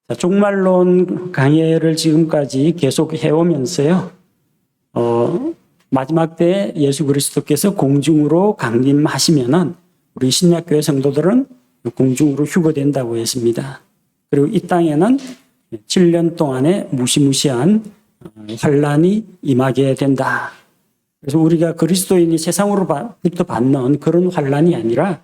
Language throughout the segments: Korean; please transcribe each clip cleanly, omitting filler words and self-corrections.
자, 종말론 강해를 지금까지 계속 해오면서요. 마지막 때 예수 그리스도께서 공중으로 강림하시면은 우리 신약교회 성도들은 공중으로 휴거된다고 했습니다. 그리고 이 땅에는 7년 동안의 무시무시한 환란이 임하게 된다. 그래서 우리가 그리스도인이 세상으로부터 받는 그런 환란이 아니라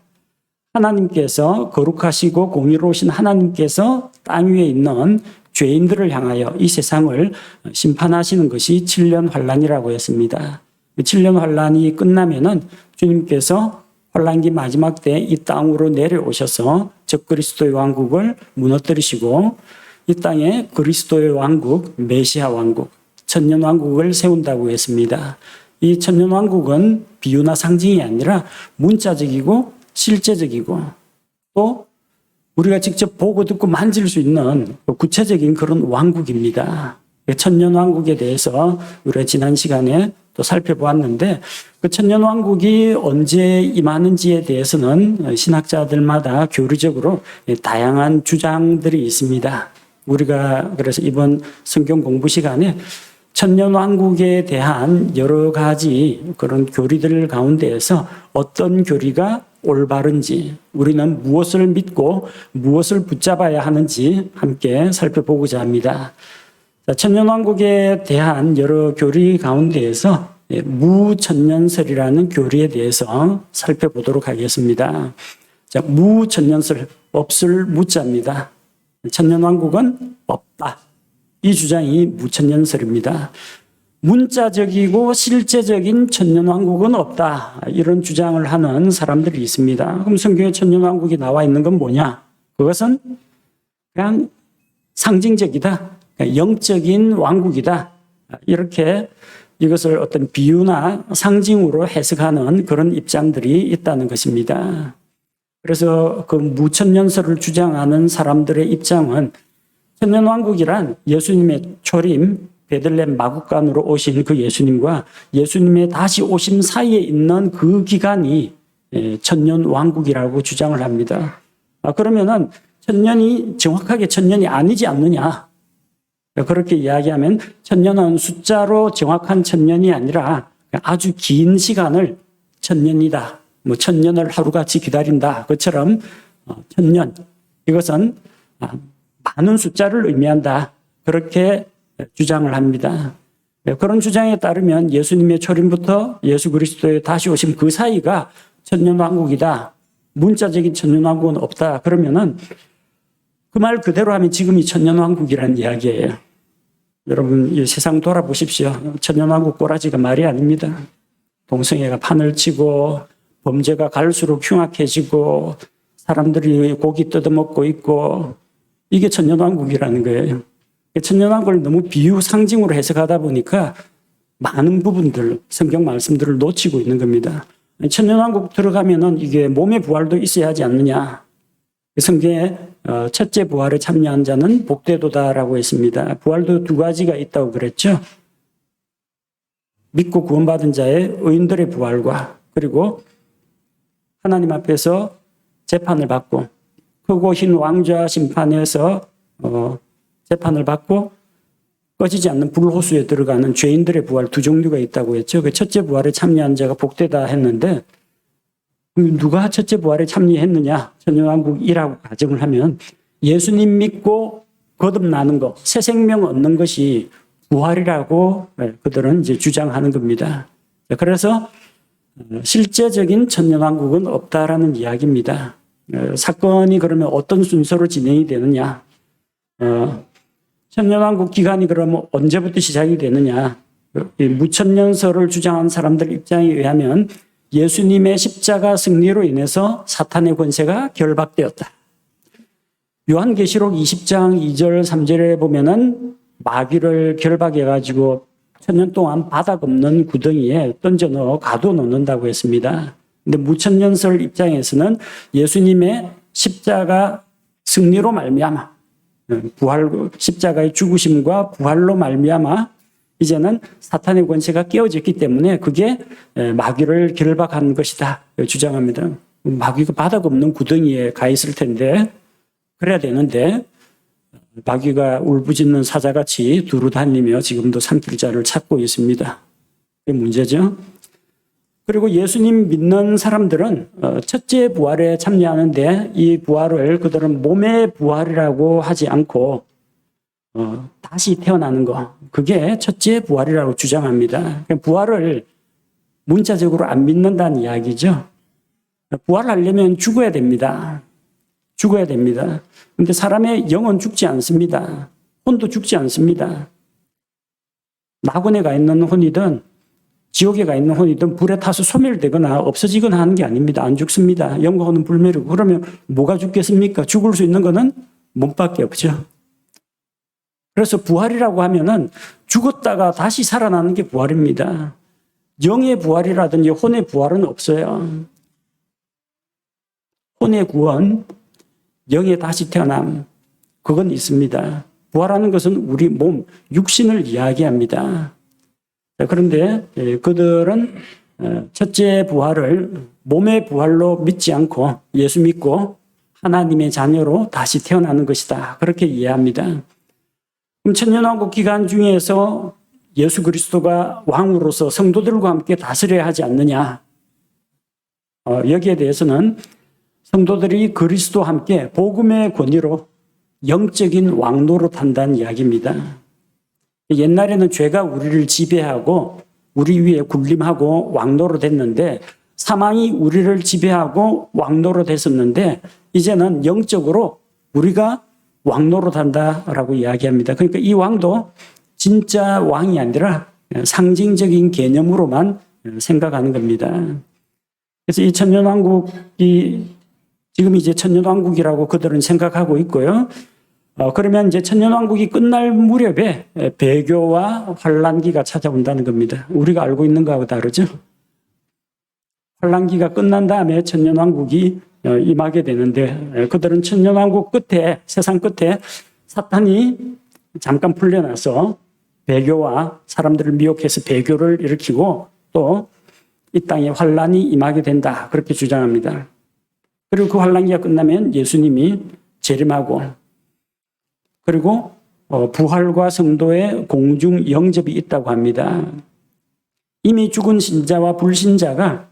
하나님께서 거룩하시고 공의로우신 하나님께서 땅 위에 있는 죄인들을 향하여 이 세상을 심판하시는 것이 7년 환란이라고 했습니다. 7년 환란이 끝나면은 주님께서 환란기 마지막 때 이 땅으로 내려오셔서 적그리스도의 왕국을 무너뜨리시고 이 땅에 그리스도의 왕국, 메시아 왕국, 천년 왕국을 세운다고 했습니다. 이 천년 왕국은 비유나 상징이 아니라 문자적이고 실제적이고 또 우리가 직접 보고 듣고 만질 수 있는 구체적인 그런 왕국입니다. 천년 왕국에 대해서 우리가 지난 시간에 또 살펴보았는데 그 천년 왕국이 언제 임하는지에 대해서는 신학자들마다 교리적으로 다양한 주장들이 있습니다. 우리가 그래서 이번 성경 공부 시간에 천년 왕국에 대한 여러 가지 그런 교리들 가운데에서 어떤 교리가 올바른지 우리는 무엇을 믿고 무엇을 붙잡아야 하는지 함께 살펴보고자 합니다. 천년 왕국에 대한 여러 교리 가운데에서 무천년설이라는 교리에 대해서 살펴보도록 하겠습니다. 무천년설, 없을 무자입니다. 천년 왕국은 없다. 이 주장이 무천년설입니다. 문자적이고 실제적인 천년왕국은 없다. 이런 주장을 하는 사람들이 있습니다. 그럼 성경에 천년왕국이 나와 있는 건 뭐냐? 그것은 그냥 상징적이다. 그냥 영적인 왕국이다. 이렇게 이것을 어떤 비유나 상징으로 해석하는 그런 입장들이 있다는 것입니다. 그래서 그 무천년설을 주장하는 사람들의 입장은 천년왕국이란 예수님의 초림, 베들레헴 마국간으로 오신 그 예수님과 예수님의 다시 오심 사이에 있는 그 기간이 천년 왕국이라고 주장을 합니다. 그러면은 천년이 정확하게 천년이 아니지 않느냐? 그렇게 이야기하면 천년은 숫자로 정확한 천년이 아니라 아주 긴 시간을 천년이다. 뭐 천년을 하루같이 기다린다. 그처럼 천년 이것은 많은 숫자를 의미한다. 그렇게 주장을 합니다. 그런 주장에 따르면 예수님의 초림부터 예수 그리스도의 다시 오심 그 사이가 천년왕국이다. 문자적인 천년왕국은 없다. 그러면은 그 말 그대로 하면 지금이 천년왕국이라는 이야기예요. 여러분 이 세상 돌아보십시오. 천년왕국 꼬라지가 말이 아닙니다. 동성애가 판을 치고 범죄가 갈수록 흉악해지고 사람들이 고기 뜯어먹고 있고 이게 천년왕국이라는 거예요. 천년왕국을 너무 비유 상징으로 해석하다 보니까 많은 부분들, 성경 말씀들을 놓치고 있는 겁니다. 천년왕국 들어가면은 이게 몸의 부활도 있어야 하지 않느냐. 성경에 첫째 부활에 참여한 자는 복되도다라고 했습니다. 부활도 두 가지가 있다고 그랬죠. 믿고 구원받은 자의 의인들의 부활과 그리고 하나님 앞에서 재판을 받고 크고 흰 왕좌 심판에서 재판을 받고 꺼지지 않는 불호수에 들어가는 죄인들의 부활 두 종류가 있다고 했죠. 그 첫째 부활에 참여한 자가 복되다 했는데 누가 첫째 부활에 참여했느냐? 천년왕국이라고 가정을 하면 예수님 믿고 거듭나는 것, 새 생명 얻는 것이 부활이라고 그들은 이제 주장하는 겁니다. 그래서 실제적인 천년왕국은 없다라는 이야기입니다. 사건이 그러면 어떤 순서로 진행이 되느냐? 천년왕국 기간이 그러면 언제부터 시작이 되느냐? 무천년설을 주장한 사람들 입장에 의하면 예수님의 십자가 승리로 인해서 사탄의 권세가 결박되었다. 요한계시록 20장 2절 3절에 보면은 마귀를 결박해가지고 천년 동안 바닥 없는 구덩이에 던져 넣어 가둬놓는다고 했습니다. 근데 무천년설 입장에서는 예수님의 십자가 승리로 말미암아 부활 십자가의 죽으심과 부활로 말미암아 이제는 사탄의 권세가 깨어졌기 때문에 그게 마귀를 결박한 것이다 주장합니다. 마귀가 바닥 없는 구덩이에 가 있을 텐데 그래야 되는데 마귀가 울부짖는 사자같이 두루 다니며 지금도 삼킬 자를 찾고 있습니다. 그게 문제죠. 그리고 예수님 믿는 사람들은 첫째 부활에 참여하는데 이 부활을 그들은 몸의 부활이라고 하지 않고 다시 태어나는 거, 그게 첫째 부활이라고 주장합니다. 부활을 문자적으로 안 믿는다는 이야기죠. 부활하려면 죽어야 됩니다. 죽어야 됩니다. 그런데 사람의 영은 죽지 않습니다. 혼도 죽지 않습니다. 낙원에 가 있는 혼이든 지옥에 가 있는 혼이든 불에 타서 소멸되거나 없어지거나 하는 게 아닙니다. 안 죽습니다. 영과 혼은 불멸이고. 그러면 뭐가 죽겠습니까? 죽을 수 있는 거는 몸밖에 없죠. 그래서 부활이라고 하면은 죽었다가 다시 살아나는 게 부활입니다. 영의 부활이라든지 혼의 부활은 없어요. 혼의 구원, 영의 다시 태어남, 그건 있습니다. 부활하는 것은 우리 몸, 육신을 이야기합니다. 그런데 그들은 첫째 부활을 몸의 부활로 믿지 않고 예수 믿고 하나님의 자녀로 다시 태어나는 것이다. 그렇게 이해합니다. 그럼 천년왕국 기간 중에서 예수 그리스도가 왕으로서 성도들과 함께 다스려야 하지 않느냐. 여기에 대해서는 성도들이 그리스도와 함께 복음의 권위로 영적인 왕노릇한다는 이야기입니다. 옛날에는 죄가 우리를 지배하고 우리 위에 군림하고 왕노릇했는데 사망이 우리를 지배하고 왕노릇했었는데 이제는 영적으로 우리가 왕노릇한다라고 이야기합니다. 그러니까 이 왕도 진짜 왕이 아니라 상징적인 개념으로만 생각하는 겁니다. 그래서 이 천년왕국이 지금 이제 천년왕국이라고 그들은 생각하고 있고요. 그러면 이제 천년왕국이 끝날 무렵에 배교와 환란기가 찾아온다는 겁니다. 우리가 알고 있는 거하고 다르죠. 환란기가 끝난 다음에 천년왕국이 임하게 되는데 그들은 천년왕국 끝에 세상 끝에 사탄이 잠깐 풀려나서 배교와 사람들을 미혹해서 배교를 일으키고 또 이 땅에 환란이 임하게 된다. 그렇게 주장합니다. 그리고 그 환란기가 끝나면 예수님이 재림하고 그리고 부활과 성도의 공중 영접이 있다고 합니다. 이미 죽은 신자와 불신자가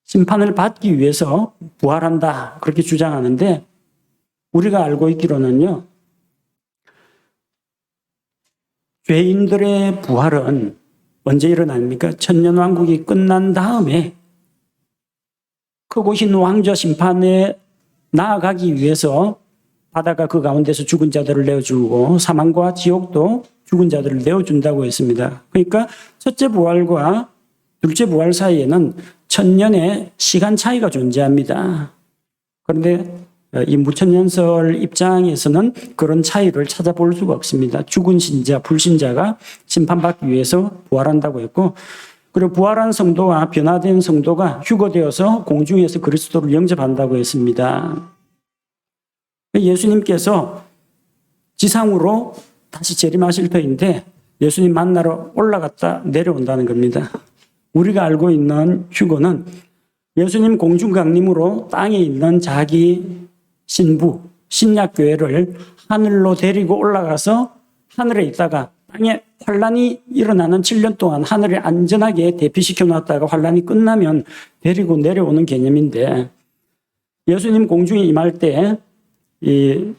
심판을 받기 위해서 부활한다. 그렇게 주장하는데 우리가 알고 있기로는요. 죄인들의 부활은 언제 일어납니까? 천년왕국이 끝난 다음에 크고 흰 왕좌 심판에 나아가기 위해서 바다가 그 가운데서 죽은 자들을 내어주고 사망과 지옥도 죽은 자들을 내어준다고 했습니다. 그러니까 첫째 부활과 둘째 부활 사이에는 천년의 시간 차이가 존재합니다. 그런데 이 무천년설 입장에서는 그런 차이를 찾아볼 수가 없습니다. 죽은 신자, 불신자가 심판받기 위해서 부활한다고 했고 그리고 부활한 성도와 변화된 성도가 휴거되어서 공중에서 그리스도를 영접한다고 했습니다. 예수님께서 지상으로 다시 재림하실 터인데 예수님 만나러 올라갔다 내려온다는 겁니다. 우리가 알고 있는 휴거는 예수님 공중 강림으로 땅에 있는 자기 신부, 신약교회를 하늘로 데리고 올라가서 하늘에 있다가 땅에 환란이 일어나는 7년 동안 하늘에 안전하게 대피시켜 놨다가 환란이 끝나면 데리고 내려오는 개념인데 예수님 공중에 임할 때 이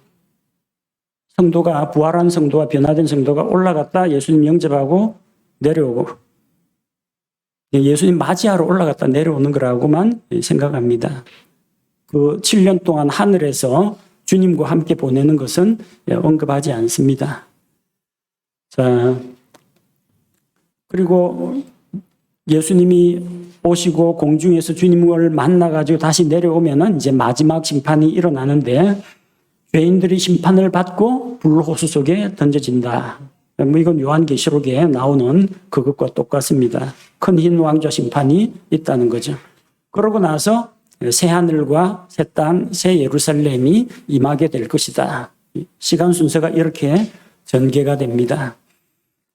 성도가 부활한 성도와 변화된 성도가 올라갔다 예수님 영접하고 내려오고 예수님 맞이하러 올라갔다 내려오는 거라고만 생각합니다. 그 7년 동안 하늘에서 주님과 함께 보내는 것은 언급하지 않습니다. 자, 그리고 예수님이 오시고 공중에서 주님을 만나가지고 다시 내려오면은 이제 마지막 심판이 일어나는데 죄인들이 심판을 받고 불호수 속에 던져진다. 뭐 이건 요한계시록에 나오는 그것과 똑같습니다. 큰 흰 왕좌 심판이 있다는 거죠. 그러고 나서 새 하늘과 새 땅, 새 예루살렘이 임하게 될 것이다. 시간 순서가 이렇게 전개가 됩니다.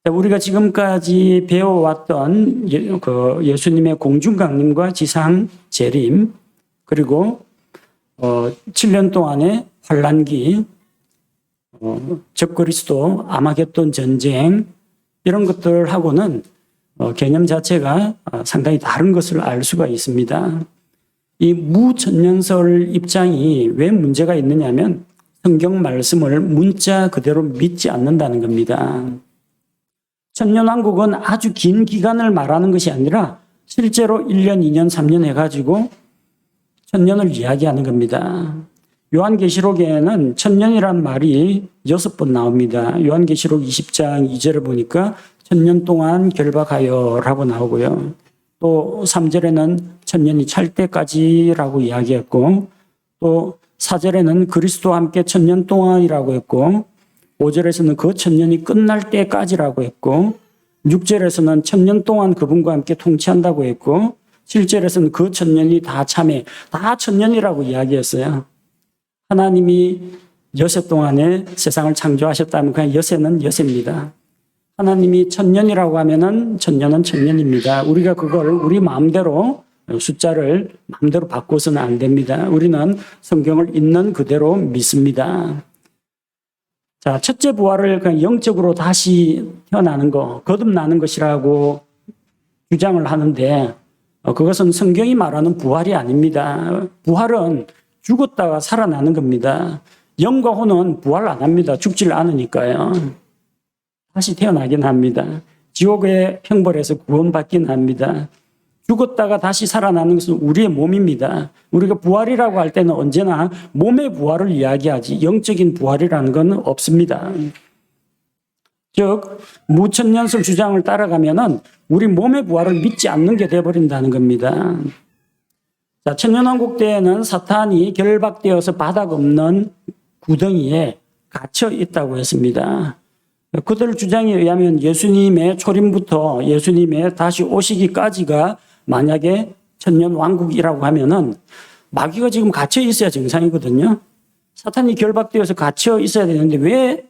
우리가 지금까지 배워왔던 예수님의 공중 강림과 지상 재림 그리고 7년 동안의 환란기 적그리스도, 아마겟돈 전쟁 이런 것들하고는 개념 자체가 상당히 다른 것을 알 수가 있습니다. 이 무천년설 입장이 왜 문제가 있느냐면 성경 말씀을 문자 그대로 믿지 않는다는 겁니다. 천년왕국은 아주 긴 기간을 말하는 것이 아니라 실제로 1년, 2년, 3년 해가지고 천년을 이야기하는 겁니다. 요한계시록에는 천년이란 말이 6번 나옵니다. 요한계시록 20장 2절을 보니까 천년 동안 결박하여라고 나오고요. 또 3절에는 천년이 찰 때까지라고 이야기했고, 또 4절에는 그리스도와 함께 천년 동안이라고 했고, 5절에서는 그 천년이 끝날 때까지라고 했고, 6절에서는 천년 동안 그분과 함께 통치한다고 했고, 7절에서는 그 천년이 다 참에, 다 천년이라고 이야기했어요. 하나님이 여세 동안에 세상을 창조하셨다면 그냥 여세는 여세입니다. 하나님이 천년이라고 하면은 천년은 천년입니다. 우리가 그걸 우리 마음대로 숫자를 마음대로 바꿔서는 안 됩니다. 우리는 성경을 있는 그대로 믿습니다. 자, 첫째 부활을 그냥 영적으로 다시 태어나는 거, 거듭나는 것이라고 주장을 하는데 그것은 성경이 말하는 부활이 아닙니다. 부활은 죽었다가 살아나는 겁니다. 영과 혼은 부활 안 합니다. 죽질 않으니까요. 다시 태어나긴 합니다. 지옥의 형벌에서 구원받긴 합니다. 죽었다가 다시 살아나는 것은 우리의 몸입니다. 우리가 부활이라고 할 때는 언제나 몸의 부활을 이야기하지 영적인 부활이라는 건 없습니다. 즉 무천년설 주장을 따라가면은 우리 몸의 부활을 믿지 않는 게 돼버린다는 겁니다. 자, 천년왕국 때에는 사탄이 결박되어서 바닥 없는 구덩이에 갇혀 있다고 했습니다. 그들 주장에 의하면 예수님의 초림부터 예수님의 다시 오시기까지가 만약에 천년왕국이라고 하면은 마귀가 지금 갇혀 있어야 정상이거든요. 사탄이 결박되어서 갇혀 있어야 되는데 왜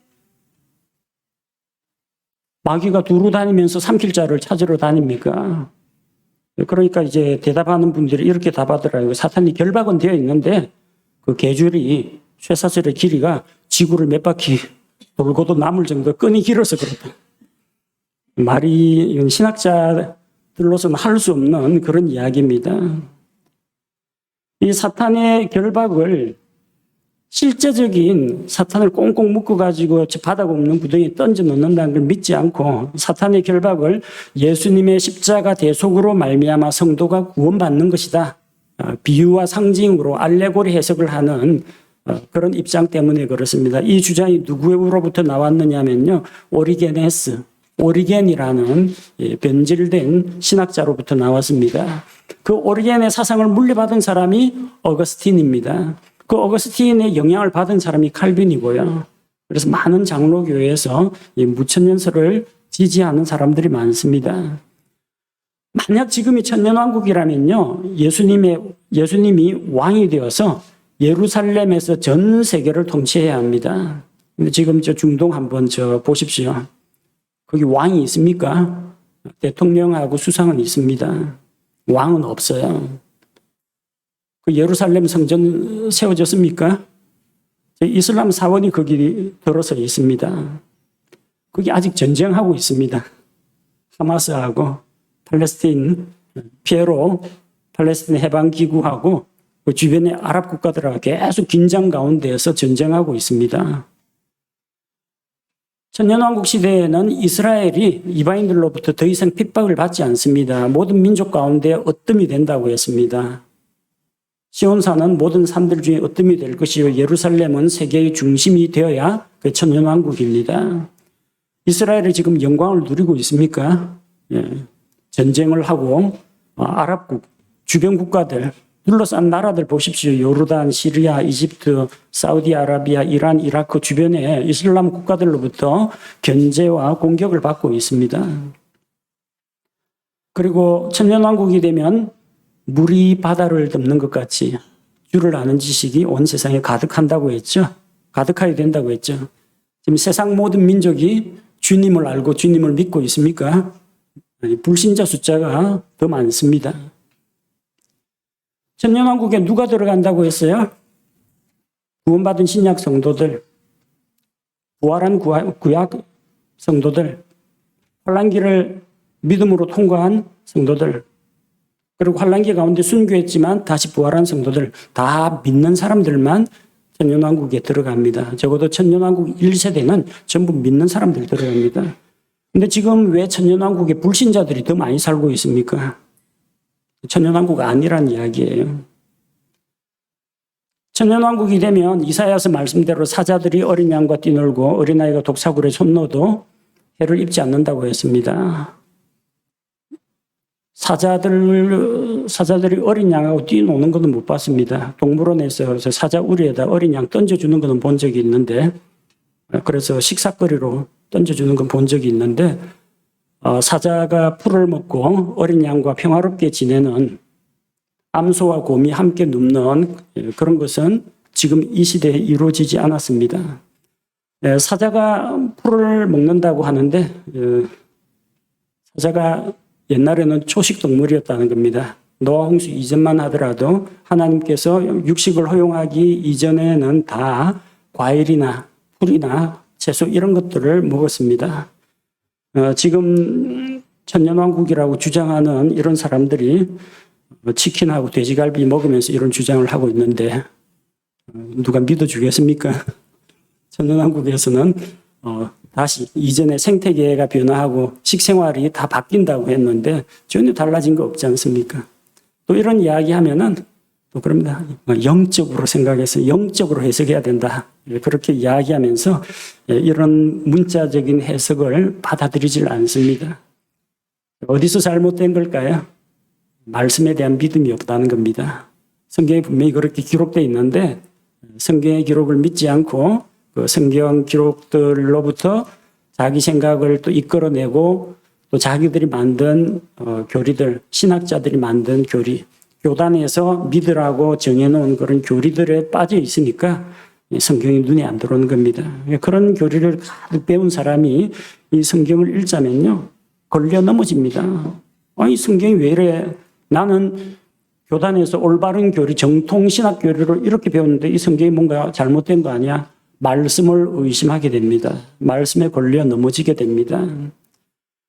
마귀가 두루 다니면서 삼킬 자를 찾으러 다닙니까? 그러니까 이제 대답하는 분들이 이렇게 답하더라고요. 사탄이 결박은 되어 있는데 그 계줄이 쇠사슬의 길이가 지구를 몇 바퀴 돌고도 남을 정도 끈이 길어서 그렇다. 말이 이건 신학자들로서는 할 수 없는 그런 이야기입니다. 이 사탄의 결박을 실제적인 사탄을 꽁꽁 묶어가지고 바닥 없는 구덩이에 던져 넣는다는 걸 믿지 않고 사탄의 결박을 예수님의 십자가 대속으로 말미암아 성도가 구원받는 것이다. 비유와 상징으로 알레고리 해석을 하는 그런 입장 때문에 그렇습니다. 이 주장이 누구로부터 나왔느냐면요. 오리겐이라는 변질된 신학자로부터 나왔습니다. 그 오리겐의 사상을 물려받은 사람이 어거스틴입니다. 그 어거스틴의 영향을 받은 사람이 칼빈이고요. 그래서 많은 장로교회에서 이 무천년설을 지지하는 사람들이 많습니다. 만약 지금이 천년왕국이라면요, 예수님이 왕이 되어서 예루살렘에서 전 세계를 통치해야 합니다. 근데 지금 저 중동 한번 보십시오. 거기 왕이 있습니까? 대통령하고 수상은 있습니다. 왕은 없어요. 그 예루살렘 성전 세워졌습니까? 이슬람 사원이 거기 들어서 있습니다. 거기 아직 전쟁하고 있습니다. 하마스하고 팔레스틴, PLO, 팔레스틴 해방기구하고 그 주변의 아랍 국가들하고 계속 긴장 가운데에서 전쟁하고 있습니다. 천년왕국 시대에는 이스라엘이 이방인들로부터 더 이상 핍박을 받지 않습니다. 모든 민족 가운데 으뜸이 된다고 했습니다. 시온산은 모든 산들 중에 으뜸이 될 것이요 예루살렘은 세계의 중심이 되어야 그 천년왕국입니다. 이스라엘이 지금 영광을 누리고 있습니까? 예. 전쟁을 하고 아랍국 주변 국가들 둘러싼 나라들 보십시오. 요르단, 시리아, 이집트, 사우디아라비아, 이란, 이라크 주변의 이슬람 국가들로부터 견제와 공격을 받고 있습니다. 그리고 천년왕국이 되면 물이 바다를 덮는 것 같이 줄을 아는 지식이 온 세상에 가득한다고 했죠. 가득하게 된다고 했죠. 지금 세상 모든 민족이 주님을 알고 주님을 믿고 있습니까? 불신자 숫자가 더 많습니다. 천년왕국에 누가 들어간다고 했어요? 구원받은 신약 성도들. 부활한 구약 성도들, 환란기를 믿음으로 통과한 성도들, 그리고 환란기 가운데 순교했지만 다시 부활한 성도들, 다 믿는 사람들만 천년왕국에 들어갑니다. 적어도 천년왕국 1세대는 전부 믿는 사람들 들어갑니다. 근데 지금 왜 천년왕국에 불신자들이 더 많이 살고 있습니까? 천년왕국 아니란 이야기예요. 천년왕국이 되면 이사야서 말씀대로 사자들이 어린 양과 뛰놀고 어린아이가 독사굴에 손 넣어도 해를 입지 않는다고 했습니다. 사자들이 어린 양하고 뛰노는 것은 못 봤습니다. 동물원에서 사자 우리에다 어린 양 던져주는 것은 본 적이 있는데, 그래서 식사거리로 던져주는 건 본 적이 있는데, 사자가 풀을 먹고 어린 양과 평화롭게 지내는, 암소와 곰이 함께 눕는 그런 것은 지금 이 시대에 이루어지지 않았습니다. 사자가 풀을 먹는다고 하는데, 사자가 옛날에는 초식 동물이었다는 겁니다. 노아 홍수 이전만 하더라도 하나님께서 육식을 허용하기 이전에는 다 과일이나 풀이나 채소 이런 것들을 먹었습니다. 지금 천년왕국이라고 주장하는 이런 사람들이 치킨하고 돼지갈비 먹으면서 이런 주장을 하고 있는데 누가 믿어주겠습니까? 천년왕국에서는 다시 이전에 생태계가 변화하고 식생활이 다 바뀐다고 했는데 전혀 달라진 거 없지 않습니까? 또 이런 이야기 하면은 또 그럽니다. 영적으로 생각해서 영적으로 해석해야 된다. 그렇게 이야기하면서 이런 문자적인 해석을 받아들이질 않습니다. 어디서 잘못된 걸까요? 말씀에 대한 믿음이 없다는 겁니다. 성경에 분명히 그렇게 기록되어 있는데 성경의 기록을 믿지 않고 그 성경 기록들로부터 자기 생각을 또 이끌어내고 또 자기들이 만든 교리들, 신학자들이 만든 교리, 교단에서 믿으라고 정해놓은 그런 교리들에 빠져 있으니까 성경이 눈에 안 들어오는 겁니다. 그런 교리를 가득 배운 사람이 이 성경을 읽자면요, 걸려 넘어집니다. 아니, 성경이 왜 이래? 나는 교단에서 올바른 교리, 정통 신학 교리를 이렇게 배웠는데 이 성경이 뭔가 잘못된 거 아니야? 말씀을 의심하게 됩니다. 말씀에 걸려 넘어지게 됩니다.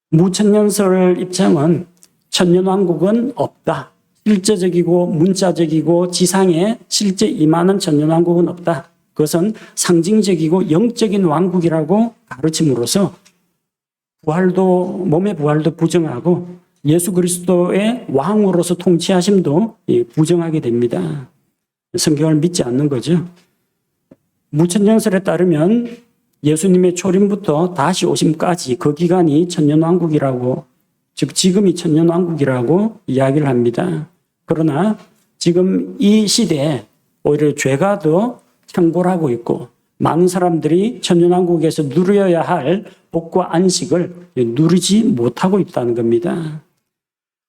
무천년설 입장은 천년왕국은 없다. 실제적이고 문자적이고 지상에 실제 임하는 천년왕국은 없다. 그것은 상징적이고 영적인 왕국이라고 가르침으로써 몸의 부활도 부정하고 예수 그리스도의 왕으로서 통치하심도 부정하게 됩니다. 성경을 믿지 않는 거죠. 무천년설에 따르면 예수님의 초림부터 다시 오심까지 그 기간이 천년왕국이라고, 즉 지금이 천년왕국이라고 이야기를 합니다. 그러나 지금 이 시대에 오히려 죄가 더 창궐하고 있고 많은 사람들이 천년왕국에서 누려야 할 복과 안식을 누리지 못하고 있다는 겁니다.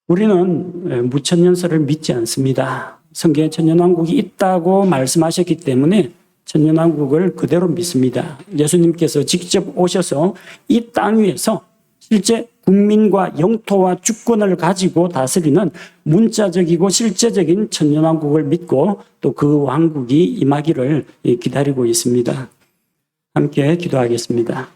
우리는 무천년설을 믿지 않습니다. 성경에 천년왕국이 있다고 말씀하셨기 때문에 천년왕국을 그대로 믿습니다. 예수님께서 직접 오셔서 이 땅 위에서 실제 국민과 영토와 주권을 가지고 다스리는 문자적이고 실제적인 천년왕국을 믿고 또 그 왕국이 임하기를 기다리고 있습니다. 함께 기도하겠습니다.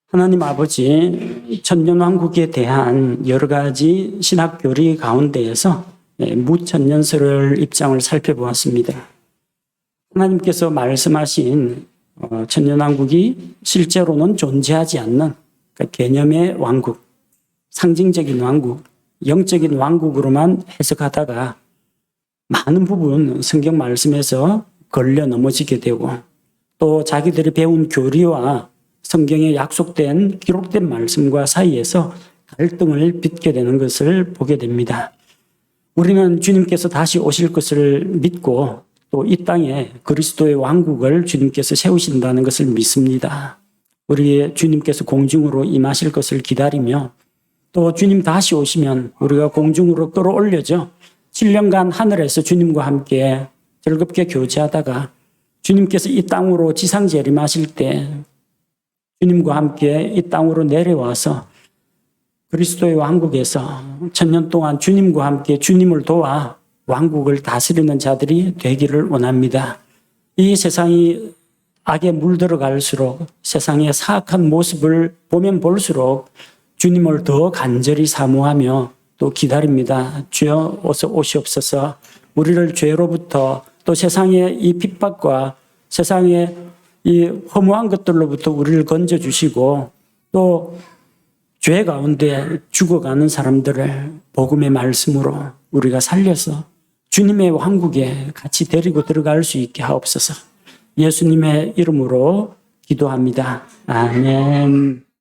하나님 아버지, 천년왕국에 대한 여러 가지 신학교리 가운데에서 무천년설 입장을 살펴보았습니다. 하나님께서 말씀하신 천년왕국이 실제로는 존재하지 않는 개념의 왕국, 상징적인 왕국, 영적인 왕국으로만 해석하다가 많은 부분 성경 말씀에서 걸려 넘어지게 되고 또 자기들이 배운 교리와 성경에 약속된 기록된 말씀과 사이에서 갈등을 빚게 되는 것을 보게 됩니다. 우리는 주님께서 다시 오실 것을 믿고 또 이 땅에 그리스도의 왕국을 주님께서 세우신다는 것을 믿습니다. 우리의 주님께서 공중으로 임하실 것을 기다리며 또 주님 다시 오시면 우리가 공중으로 끌어올려져 7년간 하늘에서 주님과 함께 즐겁게 교제하다가 주님께서 이 땅으로 지상 재림하실 때 주님과 함께 이 땅으로 내려와서 그리스도의 왕국에서 천년 동안 주님과 함께 주님을 도와 왕국을 다스리는 자들이 되기를 원합니다. 이 세상이 악에 물들어갈수록 세상의 사악한 모습을 보면 볼수록 주님을 더 간절히 사모하며 또 기다립니다. 주여 어서 오시옵소서. 우리를 죄로부터 또 세상의 이 핍박과 세상의 이 허무한 것들로부터 우리를 건져주시고 또 죄 가운데 죽어가는 사람들을 복음의 말씀으로 우리가 살려서 주님의 왕국에 같이 데리고 들어갈 수 있게 하옵소서. 예수님의 이름으로 기도합니다. 아멘.